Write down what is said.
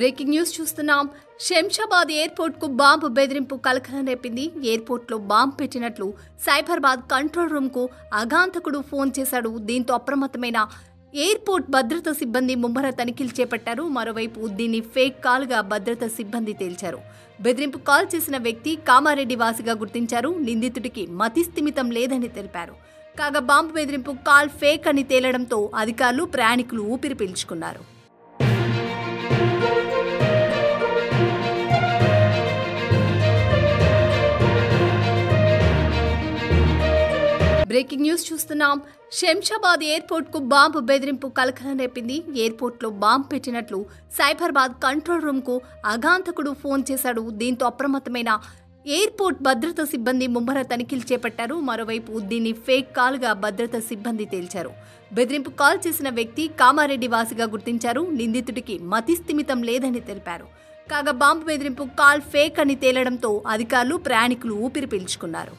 Breaking news చూస్తున్నాం. Shamshabad airport కు bomb బెదిరింపు కలకలం రేపింది. ఎయిర్పోర్ట్ లో బాంబు పెట్టినట్లు సైబరాబాద్ కంట్రోల్ రూమ్ కు అఘాంతకుడు ఫోన్ చేశాడు. దీంతో అప్రమత్తమైన ఎయిర్పోర్ట్ భద్రతా సిబ్బంది ముమ్మర తనిఖీలు చేపట్టారు. మరోవైపు దీన్ని ఫేక్ కాల్ గా భద్రతా సిబ్బంది తేల్చారు. బెదిరింపు కాల్ చేసిన వ్యక్తి కామారెడ్డి వాసిగా గుర్తించారు. నిందితుడికి మతిస్థిమితం లేదని తెలిపారు. కాగా బాంబు బెదిరింపు కాల్ ఫేక్ అని తేలడంతో అధికారులు ప్రయాణికులు ఊపిరి పీల్చుకున్నారు. బ్రేకింగ్ న్యూస్ చూస్తున్నాం. శంషాబాద్ ఎయిర్పోర్ట్ కు బాంబు బెదిరింపు కలకలం రేపింది. ఎయిర్పోర్ట్ లో బాంబు పెట్టినట్లు సైబరాబాద్ కంట్రోల్ రూమ్ కు అఘాంతకుడు ఫోన్ చేశాడు. దీంతో అప్రమత్తమైన ఎయిర్పోర్ట్ భద్రతా సిబ్బంది ముమ్మర తనిఖీలు చేపట్టారు. మరోవైపు దీన్ని ఫేక్ కాల్ గా భద్రతా సిబ్బంది తేల్చారు. బెదిరింపు కాల్ చేసిన వ్యక్తి కామారెడ్డి వాసిగా గుర్తించారు. నిందితుడికి మతిస్థిమితం లేదని తెలిపారు. కాగా బాంబు బెదిరింపు కాల్ ఫేక్ అని తేలడంతో అధికారులు ప్రయాణికులు ఊపిరి పీల్చుకున్నారు.